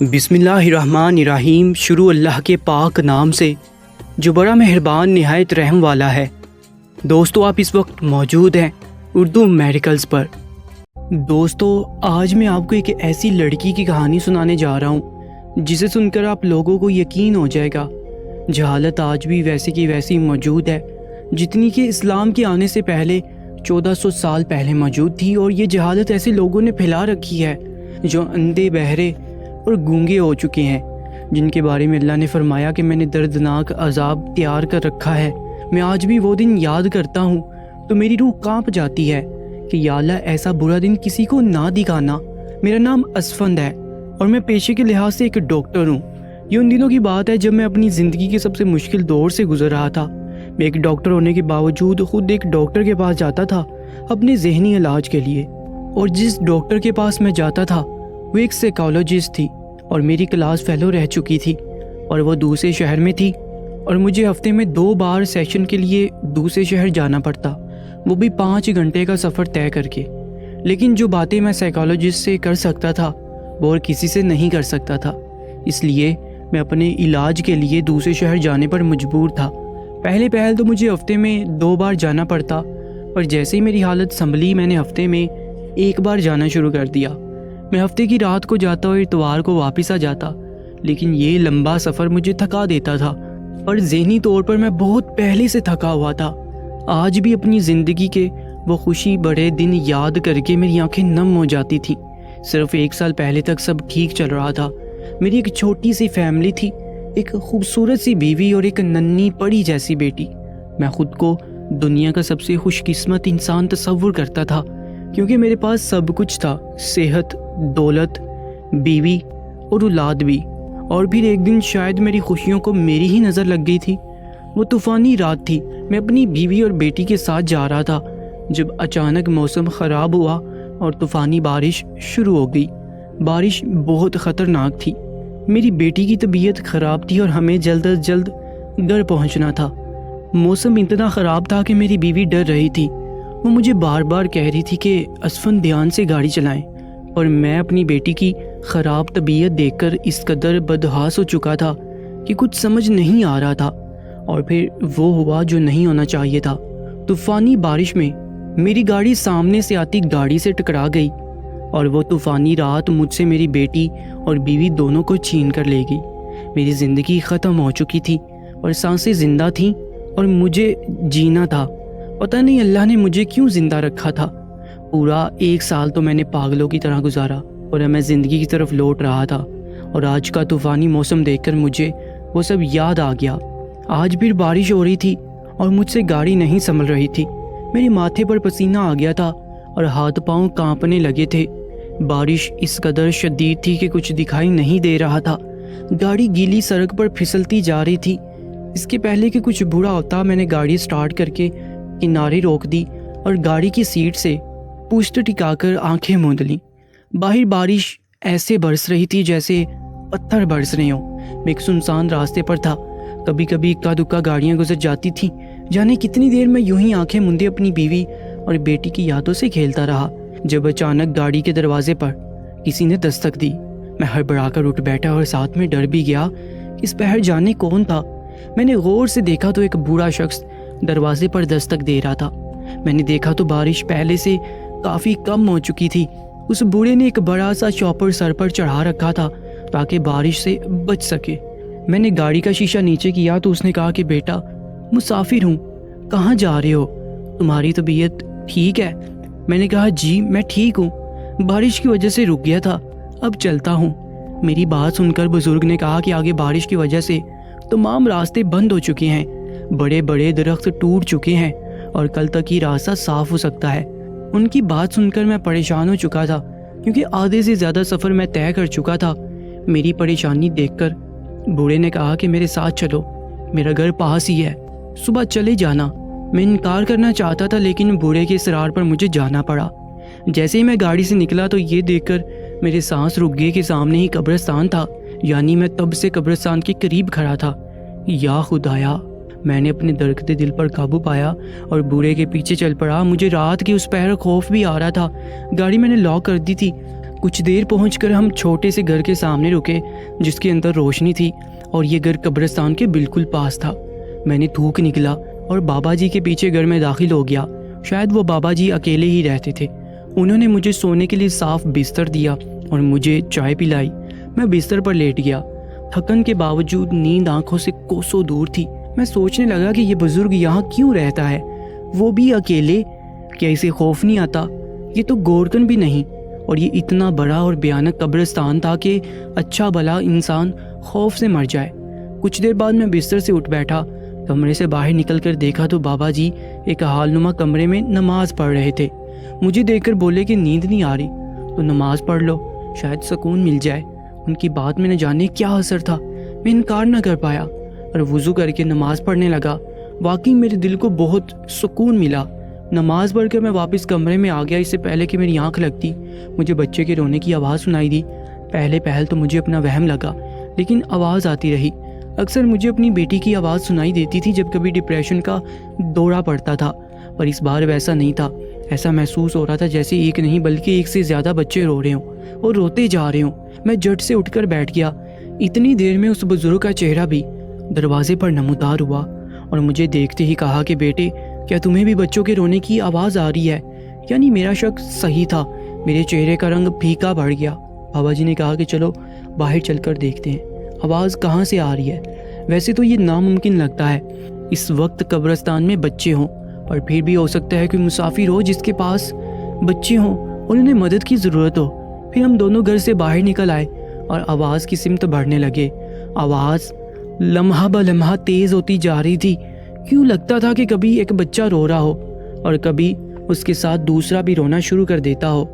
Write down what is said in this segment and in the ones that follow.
بسم اللہ الرحمن الرحیم۔ شروع اللہ کے پاک نام سے جو بڑا مہربان نہایت رحم والا ہے۔ دوستو، آپ اس وقت موجود ہیں اردو میڈیکلز پر۔ دوستو، آج میں آپ کو ایک ایسی لڑکی کی کہانی سنانے جا رہا ہوں جسے سن کر آپ لوگوں کو یقین ہو جائے گا جہالت آج بھی ویسے کی ویسی موجود ہے جتنی کہ اسلام کے آنے سے پہلے 1400 سال پہلے موجود تھی، اور یہ جہالت ایسے لوگوں نے پھیلا رکھی ہے جو اندھے، بہرے اور گونگے ہو چکے ہیں، جن کے بارے میں اللہ نے فرمایا کہ میں نے دردناک عذاب تیار کر رکھا ہے۔ میں آج بھی وہ دن یاد کرتا ہوں تو میری روح کانپ جاتی ہے کہ یا اللہ ایسا برا دن کسی کو نہ دکھانا۔ میرا نام اسفند ہے اور میں پیشے کے لحاظ سے ایک ڈاکٹر ہوں۔ یہ ان دنوں کی بات ہے جب میں اپنی زندگی کے سب سے مشکل دور سے گزر رہا تھا۔ میں ایک ڈاکٹر ہونے کے باوجود خود ایک ڈاکٹر کے پاس جاتا تھا اپنے ذہنی علاج کے لیے، اور جس ڈاکٹر کے پاس میں جاتا تھا وہ ایک سائیکالوجسٹ تھی اور میری کلاس فیلو رہ چکی تھی، اور وہ دوسرے شہر میں تھی، اور مجھے ہفتے میں 2 بار سیشن کے لیے دوسرے شہر جانا پڑتا، وہ بھی 5 گھنٹے کا سفر طے کر کے۔ لیکن جو باتیں میں سائیکالوجسٹ سے کر سکتا تھا وہ اور کسی سے نہیں کر سکتا تھا، اس لیے میں اپنے علاج کے لیے دوسرے شہر جانے پر مجبور تھا۔ پہلے تو مجھے ہفتے میں 2 بار جانا پڑتا، پر جیسے ہی میری حالت سنبھلی میں نے ہفتے میں 1 بار جانا شروع کر دیا۔ میں ہفتے کی رات کو جاتا اور اتوار کو واپس آ جاتا، لیکن یہ لمبا سفر مجھے تھکا دیتا تھا، اور ذہنی طور پر میں بہت پہلے سے تھکا ہوا تھا۔ آج بھی اپنی زندگی کے وہ خوشی بڑے دن یاد کر کے میری آنکھیں نم ہو جاتی تھیں۔ صرف 1 سال پہلے تک سب ٹھیک چل رہا تھا۔ میری ایک چھوٹی سی فیملی تھی، ایک خوبصورت سی بیوی اور ایک ننھی پڑی جیسی بیٹی۔ میں خود کو دنیا کا سب سے خوش قسمت انسان تصور کرتا تھا، کیونکہ میرے پاس سب کچھ تھا، صحت، دولت، بیوی اور اولاد بھی۔ اور پھر ایک دن شاید میری خوشیوں کو میری ہی نظر لگ گئی تھی۔ وہ طوفانی رات تھی، میں اپنی بیوی اور بیٹی کے ساتھ جا رہا تھا جب اچانک موسم خراب ہوا اور طوفانی بارش شروع ہو گئی۔ بارش بہت خطرناک تھی۔ میری بیٹی کی طبیعت خراب تھی اور ہمیں جلد از جلد گھر پہنچنا تھا۔ موسم اتنا خراب تھا کہ میری بیوی ڈر رہی تھی۔ وہ مجھے بار بار کہہ رہی تھی کہ اسفند دھیان سے گاڑی چلائیں، اور میں اپنی بیٹی کی خراب طبیعت دیکھ کر اس قدر بدحواس ہو چکا تھا کہ کچھ سمجھ نہیں آ رہا تھا۔ اور پھر وہ ہوا جو نہیں ہونا چاہیے تھا۔ طوفانی بارش میں میری گاڑی سامنے سے آتی گاڑی سے ٹکرا گئی، اور وہ طوفانی رات مجھ سے میری بیٹی اور بیوی دونوں کو چھین کر لے گئی۔ میری زندگی ختم ہو چکی تھی، اور سانسیں زندہ تھیں اور مجھے جینا تھا۔ پتہ نہیں اللہ نے مجھے کیوں زندہ رکھا تھا۔ پورا 1 سال تو میں نے پاگلوں کی طرح گزارا، اور میں زندگی کی طرف لوٹ رہا تھا، اور آج کا طوفانی موسم دیکھ کر مجھے وہ سب یاد آ گیا۔ آج پھر بارش ہو رہی تھی اور مجھ سے گاڑی نہیں سنبھل رہی تھی۔ میرے ماتھے پر پسینہ آ گیا تھا اور ہاتھ پاؤں کانپنے لگے تھے۔ بارش اس قدر شدید تھی کہ کچھ دکھائی نہیں دے رہا تھا۔ گاڑی گیلی سڑک پر پھسلتی جا رہی تھی۔ اس کے پہلے کہ کچھ برا ہوتا، میں نے گاڑی سٹارٹ کر کے کنارے روک دی اور گاڑی کی سیٹ سے پشت ٹکا کر آنکھیں موند لیں۔ باہر بارش ایسے برس رہی تھی جیسے پتھر برس رہے ہوں۔ میں ایک سنسان راستے پر تھا، کبھی کبھی اکا دکا گاڑیاں گزر جاتی تھیں۔ جانے کتنی دیر میں یوں ہی آنکھیں مندے اپنی بیوی اور بیٹی کی یادوں سے کھیلتا رہا، جب اچانک گاڑی کے دروازے پر کسی نے دستک دی۔ میں ہڑبڑا کر اٹھ بیٹھا اور ساتھ میں ڈر بھی گیا کہ اس پہر جانے کون تھا۔ میں نے غور سے دیکھا تو ایک بوڑھا شخص دروازے پر دستک دے رہا تھا۔ میں نے دیکھا تو بارش پہلے سے کافی کم ہو چکی تھی۔ اس بوڑھے نے ایک بڑا سا چاپر سر پر چڑھا رکھا تھا تاکہ بارش سے بچ سکے۔ میں نے گاڑی کا شیشہ نیچے کیا تو اس نے کہا کہ بیٹا، مسافر ہوں، کہاں جا رہے ہو؟ تمہاری طبیعت ٹھیک ہے؟ میں نے کہا جی میں ٹھیک ہوں، بارش کی وجہ سے رک گیا تھا، اب چلتا ہوں۔ میری بات سن کر بزرگ نے کہا کہ آگے بارش کی وجہ سے تمام راستے بند ہو چکے ہیں، بڑے بڑے درخت ٹوٹ چکے ہیں، اور کل تک ہی راستہ صاف ہو سکتا ہے۔ ان کی بات سن کر میں پریشان ہو چکا تھا، کیونکہ آدھے سے زیادہ سفر میں طے کر چکا تھا۔ میری پریشانی دیکھ کر بوڑھے نے کہا کہ میرے ساتھ چلو، میرا گھر پاس ہی ہے، صبح چلے جانا۔ میں انکار کرنا چاہتا تھا، لیکن بوڑھے کے اصرار پر مجھے جانا پڑا۔ جیسے ہی میں گاڑی سے نکلا تو یہ دیکھ کر میرے سانس رک گئے کہ سامنے ہی قبرستان تھا، یعنی میں تب سے قبرستان کے قریب کھڑا تھا۔ یا خدایا، میں نے اپنے درکتے دل پر قابو پایا اور بوڑھے کے پیچھے چل پڑا۔ مجھے رات کے اس پہر خوف بھی آ رہا تھا۔ گاڑی میں نے لاک کر دی تھی کچھ دیر پہنچ کر ہم چھوٹے سے گھر کے سامنے رکے جس کے اندر روشنی تھی اور یہ گھر قبرستان کے بالکل پاس تھا۔ میں نے تھوک نکلا اور بابا جی کے پیچھے گھر میں داخل ہو گیا۔ شاید وہ بابا جی اکیلے ہی رہتے تھے۔ انہوں نے مجھے سونے کے لیے صاف بستر دیا اور مجھے چائے پلائی۔ میں بستر پر لیٹ گیا۔ تھکن کے باوجود نیند آنکھوں سے کوسوں دور تھی۔ میں سوچنے لگا کہ یہ بزرگ یہاں کیوں رہتا ہے، وہ بھی اکیلے؟ کیا اسے خوف نہیں آتا؟ یہ تو گورکن بھی نہیں، اور یہ اتنا بڑا اور بھیانک قبرستان تھا کہ اچھا بھلا انسان خوف سے مر جائے۔ کچھ دیر بعد میں بستر سے اٹھ بیٹھا۔ کمرے سے باہر نکل کر دیکھا تو بابا جی ایک حال نما کمرے میں نماز پڑھ رہے تھے۔ مجھے دیکھ کر بولے کہ نیند نہیں آ رہی تو نماز پڑھ لو، شاید سکون مل جائے۔ ان کی بات میں نہ جانے کیا اثر تھا، میں انکار نہ کر پایا اور وضو کر کے نماز پڑھنے لگا۔ واقعی میرے دل کو بہت سکون ملا۔ نماز پڑھ کر میں واپس کمرے میں آ گیا۔ اس سے پہلے کہ میری آنکھ لگتی مجھے بچے کے رونے کی آواز سنائی دی۔ پہل تو مجھے اپنا وہم لگا، لیکن آواز آتی رہی۔ اکثر مجھے اپنی بیٹی کی آواز سنائی دیتی تھی جب کبھی ڈپریشن کا دورہ پڑتا تھا، پر اس بار ویسا نہیں تھا۔ ایسا محسوس ہو رہا تھا جیسے ایک نہیں بلکہ ایک سے زیادہ بچے رو رہے ہوں اور روتے جا رہے ہوں۔ میں جھٹ سے اٹھ کر بیٹھ گیا۔ اتنی دیر میں اس بزرگ کا چہرہ بھی دروازے پر نمودار ہوا اور مجھے دیکھتے ہی کہا کہ بیٹے، کیا تمہیں بھی بچوں کے رونے کی آواز آ رہی ہے؟ یعنی میرا شک صحیح تھا۔ میرے چہرے کا رنگ پھیکا پڑ گیا۔ بابا جی نے کہا کہ چلو باہر چل کر دیکھتے ہیں آواز کہاں سے آ رہی ہے۔ ویسے تو یہ ناممکن لگتا ہے اس وقت قبرستان میں بچے ہوں، پر پھر بھی ہو سکتا ہے کوئی مسافر ہو جس کے پاس بچے ہوں اور انہیں مدد کی ضرورت ہو۔ پھر ہم دونوں گھر سے باہر نکل آئے اور آواز کی سمت بڑھنے لگے۔ آواز لمحہ بہ لمحہ تیز ہوتی جا رہی تھی۔ کیوں لگتا تھا کہ کبھی ایک بچہ رو رہا ہو اور کبھی اس کے ساتھ دوسرا بھی رونا شروع کر دیتا ہو۔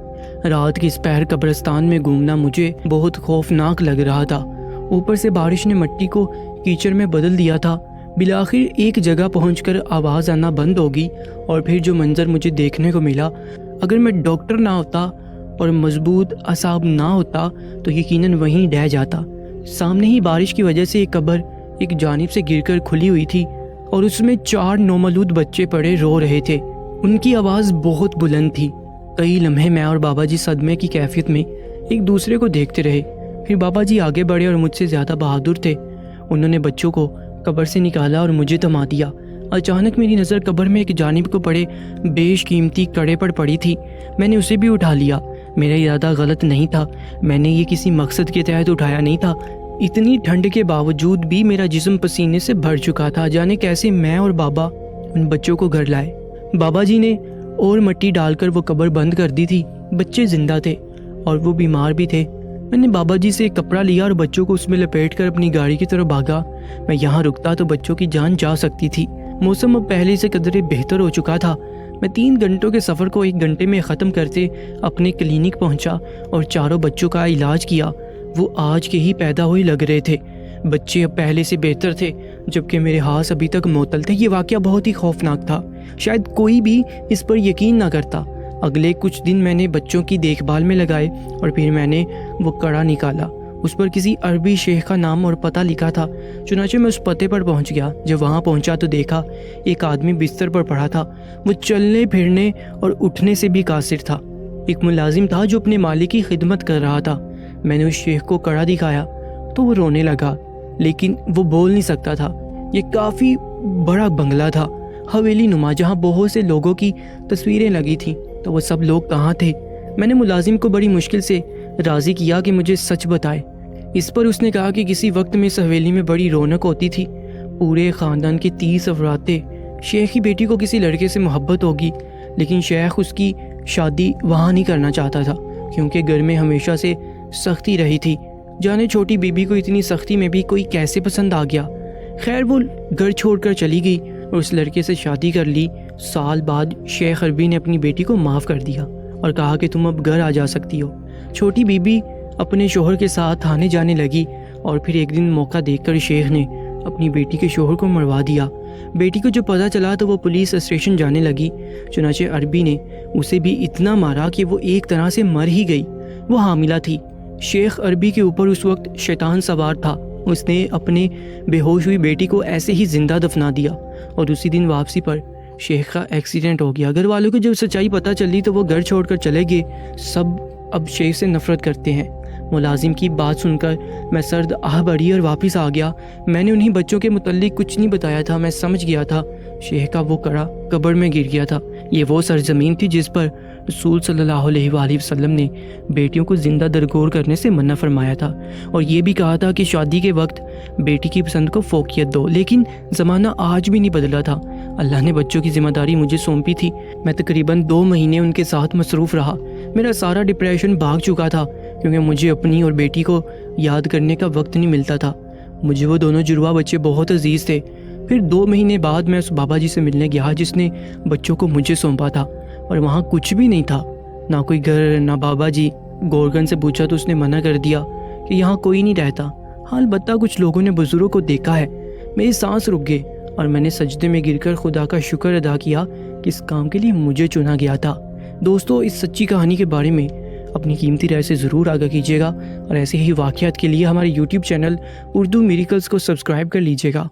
رات کی اس پہر قبرستان میں گھومنا مجھے بہت خوفناک لگ رہا تھا۔ اوپر سے بارش نے مٹی کو کیچڑ میں بدل دیا تھا۔ بالآخر ایک جگہ پہنچ کر آواز آنا بند ہوگی اور پھر جو منظر مجھے دیکھنے کو ملا، اگر میں ڈاکٹر نہ ہوتا اور مضبوط اعصاب نہ ہوتا تو یقیناً وہیں ڈہ جاتا۔ سامنے ہی بارش کی وجہ سے ایک قبر ایک جانب سے گر کر کھلی ہوئی تھی اور اس میں 4 نومولود بچے پڑے رو رہے تھے۔ ان کی آواز بہت بلند تھی۔ کئی لمحے میں اور بابا جی صدمے کی کیفیت میں ایک دوسرے کو دیکھتے رہے۔ پھر بابا جی آگے بڑھے اور مجھ سے زیادہ بہادر تھے۔ انہوں نے بچوں کو قبر سے نکالا اور مجھے تھما دیا۔ اچانک میری نظر قبر میں ایک جانب کو پڑے بیش قیمتی کڑے پر پڑی تھی۔ میں نے اسے بھی اٹھا لیا۔ میرا ارادہ غلط نہیں تھا، میں نے یہ کسی مقصد کے تحت اٹھایا نہیں تھا۔ اتنی ٹھنڈ کے باوجود بھی میرا جسم پسینے سے بھر چکا تھا۔ جانے کیسے میں اور بابا ان بچوں کو گھر لائے۔ بابا جی نے اور مٹی ڈال کر وہ قبر بند کر دی تھی۔ بچے زندہ تھے اور وہ بیمار بھی تھے۔ میں نے بابا جی سے ایک کپڑا لیا اور بچوں کو اس میں لپیٹ کر اپنی گاڑی کی طرف بھاگا۔ میں یہاں رکتا تو بچوں کی جان جا سکتی تھی۔ موسم اب پہلے سے قدرے بہتر ہو چکا تھا۔ میں 3 گھنٹوں کے سفر کو 1 گھنٹے میں ختم کرتے اپنے کلینک پہنچا اور 4 بچوں کا علاج کیا۔ وہ آج کے ہی پیدا ہوئے لگ رہے تھے۔ بچے اب پہلے سے بہتر تھے جبکہ میرے ہاتھ ابھی تک معطل تھے۔ یہ واقعہ بہت ہی خوفناک تھا، شاید کوئی بھی اس پر یقین نہ کرتا۔ اگلے کچھ دن میں نے بچوں کی دیکھ بھال میں لگائے اور پھر میں نے وہ کڑا نکالا۔ اس پر کسی عربی شیخ کا نام اور پتہ لکھا تھا۔ چنانچہ میں اس پتے پر پہنچ گیا۔ جب وہاں پہنچا تو دیکھا ایک آدمی بستر پر پڑا تھا۔ وہ چلنے پھرنے اور اٹھنے سے بھی قاصر تھا۔ ایک ملازم تھا جو اپنے مالک کی خدمت کر رہا تھا۔ میں نے اس شیخ کو کڑا دکھایا تو وہ رونے لگا، لیکن وہ بول نہیں سکتا تھا۔ یہ کافی بڑا بنگلہ تھا، حویلی نما، جہاں بہت سے لوگوں کی تصویریں لگی تھیں۔ تو وہ سب لوگ کہاں تھے؟ میں نے ملازم کو بڑی مشکل سے راضی کیا کہ مجھے سچ بتائے۔ اس پر اس نے کہا کہ کسی وقت میں اس حویلی میں بڑی رونق ہوتی تھی، پورے خاندان کے 30 افراد تھے۔ شیخ کی بیٹی کو کسی لڑکے سے محبت ہوگی، لیکن شیخ اس کی شادی وہاں نہیں کرنا چاہتا تھا کیونکہ گھر میں ہمیشہ سے سختی رہی تھی۔ جانے چھوٹی بی بی کو اتنی سختی میں بھی کوئی کیسے پسند آ گیا۔ خیر وہ گھر چھوڑ کر چلی گئی اور اس لڑکے سے شادی کر لی۔ سال بعد شیخ عربی نے اپنی بیٹی کو معاف کر دیا اور کہا کہ تم اب گھر آ جا سکتی ہو۔ چھوٹی بی بی اپنے شوہر کے ساتھ آنے جانے لگی اور پھر ایک دن موقع دیکھ کر شیخ نے اپنی بیٹی کے شوہر کو مروا دیا۔ بیٹی کو جب پتہ چلا تو وہ پولیس اسٹیشن جانے لگی۔ چنانچہ عربی نے اسے بھی اتنا مارا کہ وہ ایک طرح سے مر ہی گئی۔ وہ حاملہ تھی۔ شیخ عربی کے اوپر اس وقت شیطان سوار تھا۔ اس نے اپنے بے ہوش ہوئی بیٹی کو ایسے ہی زندہ دفنا دیا اور اسی دن واپسی پر شیخ کا ایکسیڈنٹ ہو گیا۔ گھر والوں کو جب سچائی پتہ چلی تو وہ گھر چھوڑ کر چلے گئے۔ سب اب شیخ سے نفرت کرتے ہیں۔ ملازم کی بات سن کر میں سرد آہ بھری اور واپس آ گیا۔ میں نے انہیں بچوں کے متعلق کچھ نہیں بتایا تھا، میں سمجھ گیا تھا شیخ کا وہ کڑا قبر میں گر گیا تھا۔ یہ وہ سرزمین تھی جس پر رسول صلی اللہ علیہ وآلہ وسلم نے بیٹیوں کو زندہ درگور کرنے سے منع فرمایا تھا، اور یہ بھی کہا تھا کہ شادی کے وقت بیٹی کی پسند کو فوقیت دو۔ لیکن زمانہ آج بھی نہیں بدلا تھا۔ اللہ نے بچوں کی ذمہ داری مجھے سونپی تھی۔ میں تقریباً 2 مہینے ان کے ساتھ مصروف رہا۔ میرا سارا ڈپریشن بھاگ چکا تھا، کیونکہ مجھے اپنی اور بیٹی کو یاد کرنے کا وقت نہیں ملتا تھا۔ مجھے وہ دونوں جڑواں بچے بہت عزیز تھے۔ پھر 2 مہینے بعد میں اس بابا جی سے ملنے گیا جس نے بچوں کو مجھے سونپا تھا، اور وہاں کچھ بھی نہیں تھا، نہ کوئی گھر نہ بابا جی۔ گورگن سے پوچھا تو اس نے منع کر دیا کہ یہاں کوئی نہیں رہتا۔ ہاں البتہ کچھ لوگوں نے بزرگوں کو دیکھا ہے۔ میری سانس رک گئی اور میں نے سجدے میں گر کر خدا کا شکر ادا کیا کہ اس کام کے لیے مجھے چنا گیا تھا۔ دوستو، اس سچی کہانی کے بارے میں اپنی قیمتی رائے سے ضرور آگاہ کیجیے گا، اور ایسے ہی واقعات کے لیے ہمارے YouTube چینل اردو میریکلز کو سبسکرائب کر لیجیے گا۔